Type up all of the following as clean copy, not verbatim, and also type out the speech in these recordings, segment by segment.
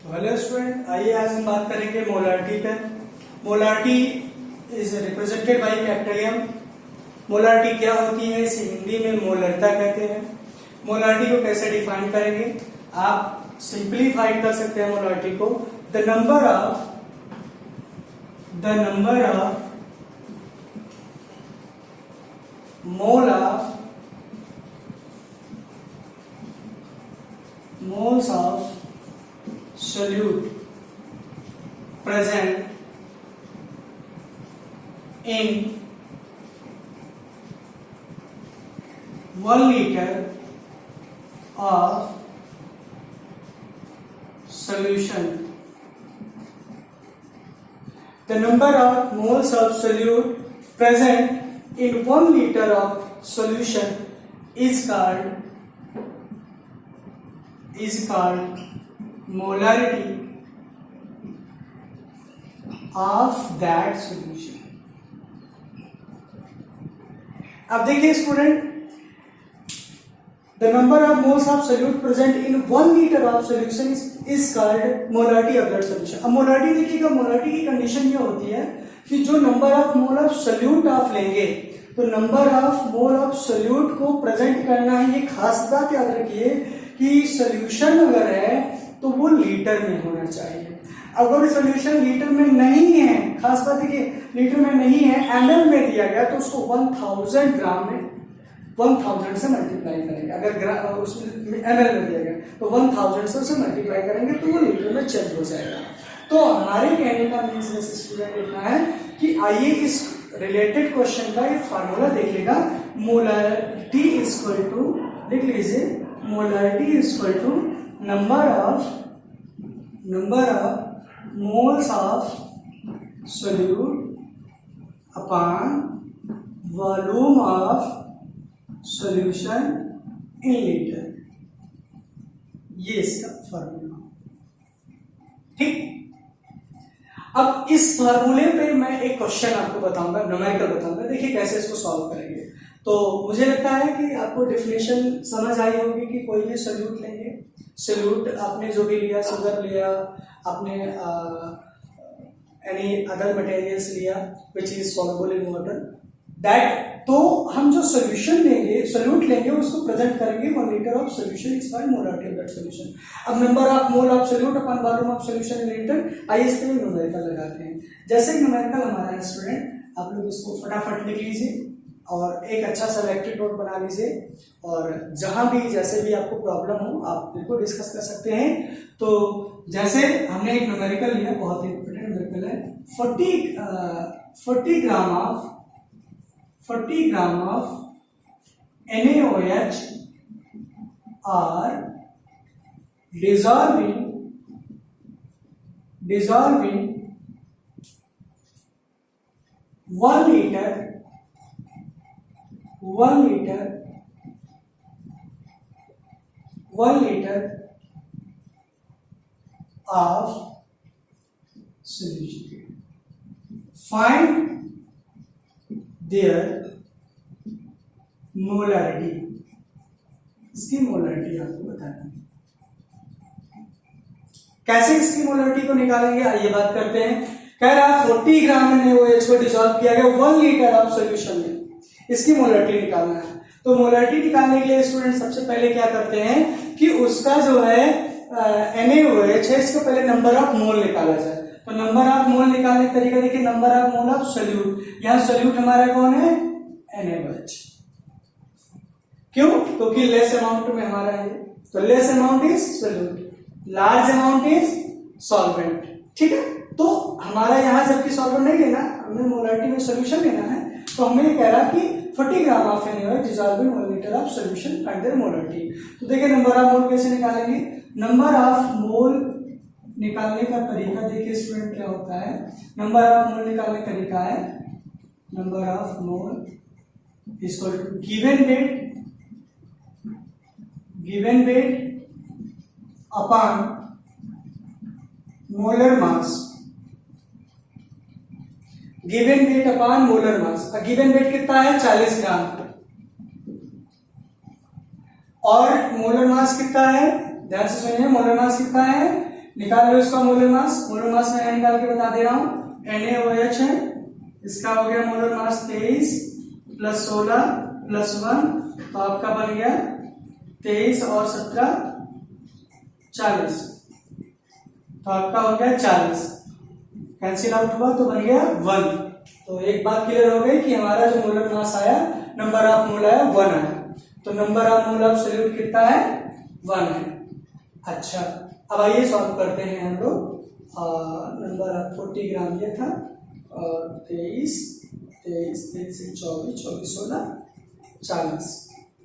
तो hello student, आइए आज हम बात करेंगे मोलारिटी पे। Molarity is represented by capital M. Molarity क्या होती है, इसे हिंदी में मोलरता कहते हैं। मोलारिटी को कैसे डिफाइन करेंगे, आप सिंप्लीफाइड कर सकते हैं मोलारिटी को। The number of moles of solute present in 1 liter of solution. The number of moles of solute present in 1 liter of solution is called molarity of that solution. अब देखिए student, the number of moles of solute present in 1 liter of solution is called molarity of that solution. अब molarity देखिएगा, molarity की condition ये होती है कि जो number of mole of solute आप लेंगे, तो number of mole of solute को प्रेजेंट करना है। ये खास बात याद रखिए कि सोल्यूशन अगर है तो वो लीटर में होना चाहिए। अगर सोल्यूशन लीटर में नहीं है, खास बात देखिए, लीटर में नहीं है, एमएल में दिया गया, तो उसको 1000 ग्राम में 1000 से मल्टीप्लाई करेंगे। अगर उसमें एमएल में दिया गया तो 1000 से उसे मल्टीप्लाई करेंगे तो वो लीटर में चेंज हो जाएगा। तो हमारे कहने का मीन्स स्टूडेंट इतना है कि आइए इस रिलेटेड क्वेश्चन का एक फार्मूला देखिएगा। मोलारिटी इक्वल टू, लिख लीजिए, molarity equal to number of moles of solute upon volume of solution in litre. ये इसका फार्मूला, ठीक। अब इस फार्मूले पे मैं एक क्वेश्चन आपको बताऊंगा, न्यूमेरिकल बताऊंगा, देखिए कैसे इसको सॉल्व करेंगे। तो मुझे लगता है कि आपको डेफिनेशन समझ आई होगी कि कोई भी सोल्यूट लेंगे, सोल्यूट आपने जो भी लिया, शुगर लिया, आपने एनी अदर मटेरियल्स लिया which is soluble in water, that, तो हम जो सोल्यूशन लेंगे, सोल्यूट लेंगे, उसको प्रेजेंट करेंगे 1 litre of solution is called molarity of that solution. अब number of mole of solute upon volume of solution in litre, आइए इस पे न्यूमेरिकल लगाते हैं। जैसे न्यूमेरिकल हमारा है स्टूडेंट, आप लोग इसको फटाफट लिख लीजिए और एक अच्छा सा इलेक्ट्रिक नोट बना लीजिए, और जहां भी जैसे भी आपको प्रॉब्लम हो आप बिल्कुल डिस्कस कर सकते हैं। तो जैसे हमने एक न्यूमेरिकल लिया, बहुत ही इंपॉर्टेंट न्यूमेरिकल है, 40 gram of NaOH are dissolving 1 liter of solution. Find their molarity. इसकी मोलारिटी आपको बताना है। कैसे इसकी मोलारिटी को निकालेंगे, आइए बात करते हैं। कह रहा है 40 ग्राम NaOH को डिसॉल्व किया गया 1 लीटर ऑफ सॉल्यूशन में, इसकी मोलारिटी निकालना है। तो मोलारिटी निकालने के लिए स्टूडेंट सबसे पहले क्या करते हैं कि उसका जो है NaOH है, इसका पहले नंबर ऑफ मोल निकाला जाए। तो नंबर ऑफ मोल निकालने का तरीका देखिए, number of mole of solute, यहां सोल्यूट हमारा कौन है, NaOH। क्यों, क्योंकि लेस अमाउंट में हमारा है, तो less amount is solute, large amount is solvent, ठीक है। तो हमारा यहाँ जबकि सॉल्वेंट नहीं लेना, हमें मोलारिटी में सोल्यूशन लेना है, तो हमें कह रहा कि 40 gram of NaOH dissolving 1 litre of solution, find their molarity. तो देखिए नंबर ऑफ मोल कैसे निकालेंगे, नंबर ऑफ मोल निकालने का तरीका देखिए स्टूडेंट क्या होता है। नंबर ऑफ मोल निकालने का तरीका है, number of mole equal to given weight upon molar mass, given weight upon molar mass. Given weight कितना है, 40 ग्राम, और मोलर मास कितना है, ध्यान से सुनिए, मोलर मास कितना है निकाल लो इसका मोलर मास। मोलर मास मैं निकाल के बता दे रहा हूँ, NaOH है, इसका हो गया मोलर मास 23 प्लस 16 प्लस 1, तो आपका बन गया 23 और 17 40, तो आपका हो गया 40, कैंसिल आउट हुआ तो बन गया 1। तो एक बात क्लियर हो गई कि हमारा जो मोलर मास आया, नंबर ऑफ मोल आया 1 आया, तो number of mole of solute कितना है 1 है। अच्छा, अब आइए सॉल्व करते हैं हम लोग। नंबर ऑफ 40 ग्राम ये था, और 23 23 24 24 16 40।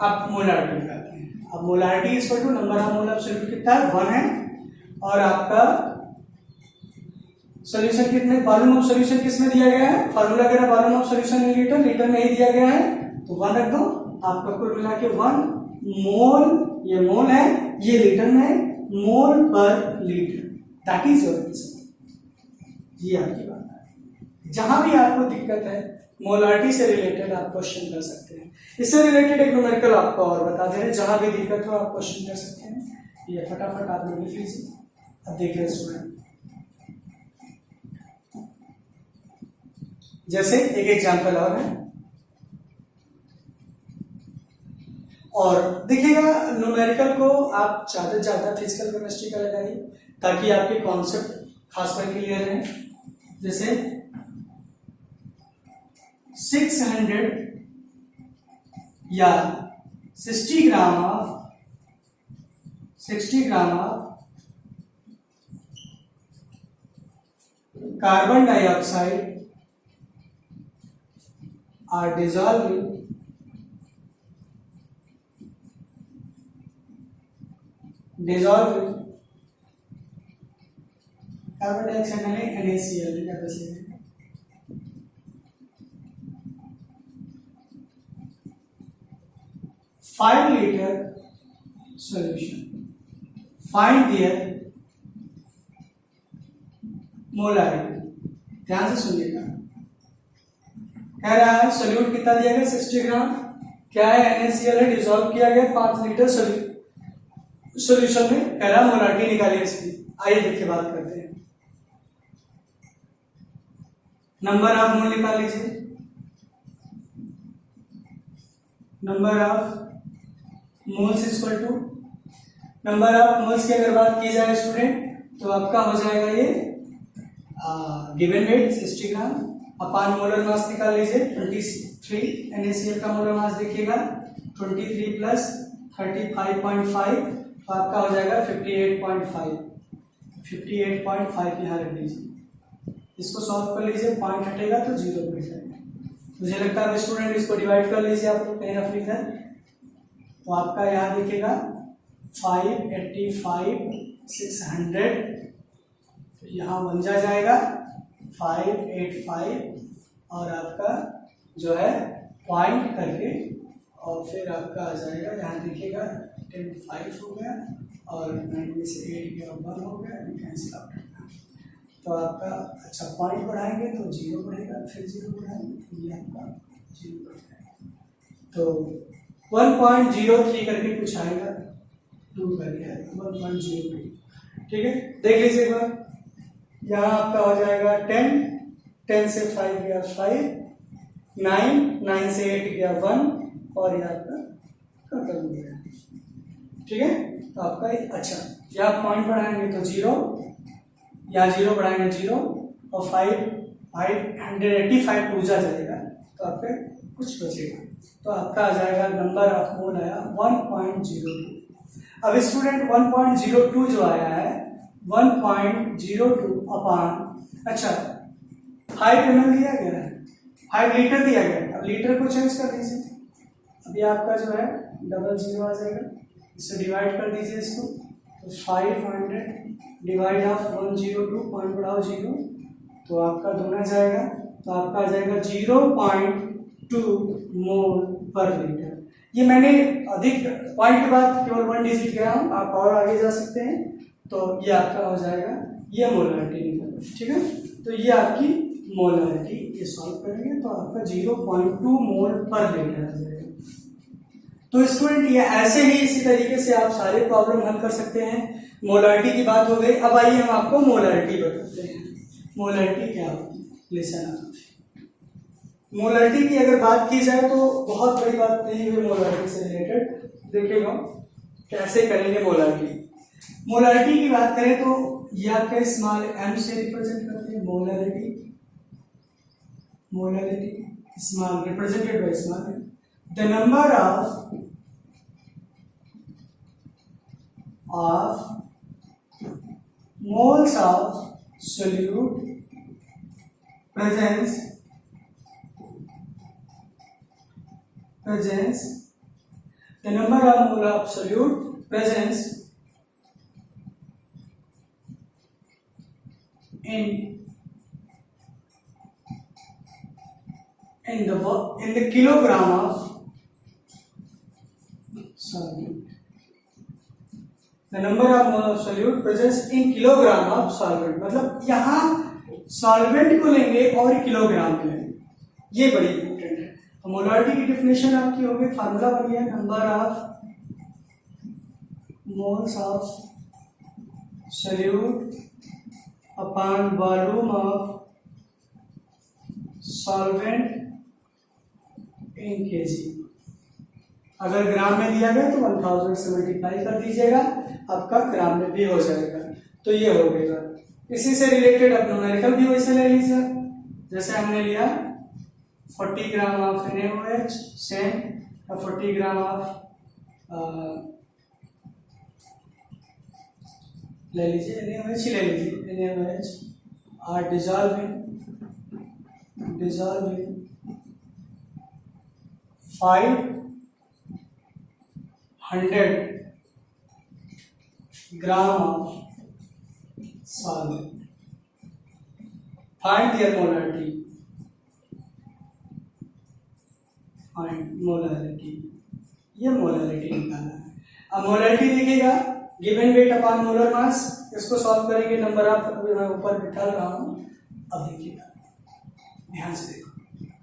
अब मोलारिटी निकालते हैं। अब molarity is equal to number of mole of solute कितना है 1 है, और आपका सॉल्यूशन कितने, वॉल्यूम ऑफ सॉल्यूशन किस में दिया गया है, फार्मूला वगैरह volume of solution in litre, litre में ही दिया गया है, तो 1 रख दो। आपका कुल मिला के 1 मोल, ये मोल है, ये लीटर में है, मोल पर litre, that is your answer. ये आपकी बात है। जहां भी आपको दिक्कत है मोलारिटी से रिलेटेड आप क्वेश्चन कर सकते हैं। इससे रिलेटेड एक न्यूमेरिकल आपको और बता दे रहे हैं, जहां भी दिक्कत हो आप क्वेश्चन कर सकते हैं। ये फटाफट आप लोग लिख लीजिए। अब देखिए स्टूडेंट, जैसे एक एग्जांपल और है, और देखिएगा न्यूमेरिकल को आप ज्यादा से ज्यादा फिजिकल केमिस्ट्री का लगाइए ताकि आपके कॉन्सेप्ट खासकर क्लियर रहे। जैसे 600 या 60 gram of carbon dioxide are dissolved carbon dioxide में NaCl का बस लेंगे, 5 liter solution, find their molarity। ध्यान से सुनिएगा, कह रहा है सोल्यूट कितना दिया गया 60 ग्राम, क्या है NaCl है, डिसॉल्व किया गया 5 लीटर सॉल्यूशन में, कह रहा मोलारिटी निकालिए इसकी। आइए देखिए बात करते हैं। नंबर ऑफ मोल निकाल लीजिए। Number of moles equal to number of moles की अगर बात की जाए स्टूडेंट तो आपका हो जाएगा ये गिवन वेट 60 ग्राम अपान मोलर मास निकाल लीजिए 23। NaCl का मोलर मास देखिएगा 23 प्लस 35.5, तो आपका हो जाएगा 58.5 यहाँ रख लीजिए। इसको सॉल्व कर लीजिए, पॉइंट हटेगा तो 0 मिल जाएगा। मुझे लगता है स्टूडेंट इसको डिवाइड कर लीजिए आप लोग कहीं ना कहीं, तो आपका यहाँ देखिएगा 585 600, तो यहाँ बन जाएगा 585 और आपका जो है पॉइंट करके, और फिर आपका आ जाएगा यहाँ देखिएगा 10.5 हो गया और 9 में से 8 गया 1 हो गया, कैंसिल आउट। तो आपका अच्छा पॉइंट बढ़ाएंगे तो 0 बढ़ेगा, फिर 0 बढ़ाएंगे तो ये आपका 0 बढ़ जाएगा। तो 1.03 करके कुछ आएगा, 2 करके आएगा 1.03। ठीक है, देख लीजिए एक बार, यहाँ आपका हो जाएगा 10 से 5 गया 5, 9 से 8 गया 1, और ये आपका खत्म हो गया। ठीक है, तो आपका अच्छा यहाँ पॉइंट बढ़ाएंगे तो 0, यहाँ 0 बढ़ाएंगे 0, और 585 ऊर्जा जाएगा तो आपका कुछ बचेगा, तो आपका आ जाएगा नंबर ऑफ मोल आया 1.02। अब स्टूडेंट 1.02 जो आया है 1.02 अपान, अच्छा 5 ml दिया गया है, 5 लीटर दिया गया है, अब लीटर को चेंज कर दीजिए। अभी आपका जो है 00 आ जाएगा, इसे डिवाइड कर दीजिए इसको, तो 500 डिवाइड ऑफ 102, पॉइंट बढ़ाओ 0, तो आपका दोना जाएगा, तो आपका आ जाएगा 0.2 मोल पर लीटर। ये मैंने अधिक पॉइंट के बाद केवल 1 डिजिट गया हूँ, आप और आगे जा सकते हैं, तो ये आपका हो जाएगा ये मोलारिटी निकल। ठीक है, तो ये आपकी मोलारिटी, ये सॉल्व करेंगे तो आपका 0.2 मोल पर लीटर आ जाएगा। तो स्टूडेंट ये ऐसे ही इसी तरीके से आप सारे प्रॉब्लम हल कर सकते हैं। मोलारिटी की बात हो गई, अब आइए हम आपको मोलारिटी बताते हैं। मोलारिटी क्या होती है, लिसन आप। मोलारिटी की अगर बात की जाए तो बहुत बड़ी बात नहीं हुई मोलारिटी से रिलेटेड, देखिएगा कैसे करेंगे मोलारिटी। मोलारिटी की बात करें तो यह आपका स्मॉल m से रिप्रेजेंट करते हैं molarity. Molarity small represented by small, the number of moles of solute presence the number of mole of solute presence in the kilogram of solute. The number of mole of solute presence in kilogram of solvent, मतलब यहाँ solvent को लेंगे और kilogram में लेंगे, ये बड़ी important है। तो मोलारिटी की डेफिनेशन आपकी हो गई, फार्मूला बन गया number of moles of solute upon volume of solvent in KG. अगर ग्राम में दिया गया तो 1000 से मल्टीप्लाई कर दीजिएगा, आपका ग्राम में भी हो जाएगा। तो ये हो गएगा। इसी से रिलेटेड अब न्यूमेरिकल भी वैसे ले लीजिए, जैसे हमने लिया 40 gram of NaOH same 40 gram of ले लीजिए NaOH ही ले लीजिए, NaOH are dissolving 500 gram of solvent. Find their molarity. Find molarity. ये मोलरिटी निकालना है। अब मोलरिटी देखिएगा given weight upon molar mass, इसको सॉल्व करेंगे। नंबर ऑफ अभी मैं ऊपर बिठा रहा हूँ, अब देखिएगा ध्यान से देखो,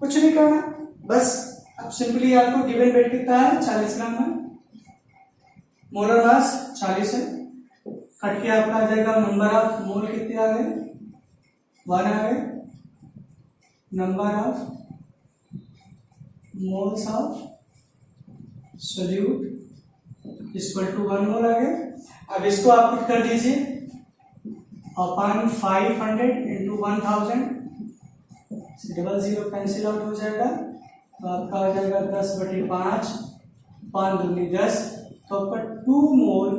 कुछ नहीं करना, बस अब सिंपली आपको गिवन वेट कितना है 40 ग्राम है, मोलर मास 40 है, कट के आपका आ जाएगा नंबर ऑफ मोल कितने आ गए 1 आ गए, number of moles of solute equal to 1 mole आ गया। अब इसको आप पुट कर दीजिए upon 500 into 1000, double zero cancel out हो जाएगा, तो आपका हो जाएगा 10/5, 5 दूनी 10, तो आपका 2 मोल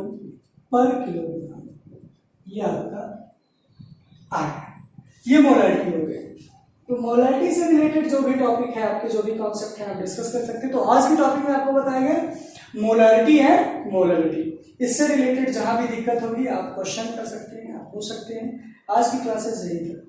पर किलोग्राम, ये आपका आ गया। ये मोलारिटी हो गई। तो मोलारिटी से रिलेटेड जो भी टॉपिक है आपके, जो भी कॉन्सेप्ट है आप डिस्कस कर सकते हैं। तो आज के टॉपिक में आपको बताया गया मोलारिटी है मोलारिटी, इससे रिलेटेड जहां भी दिक्कत होगी आप क्वेश्चन कर सकते हैं, आप पूछ सकते हैं। आज की क्लासेस यही था।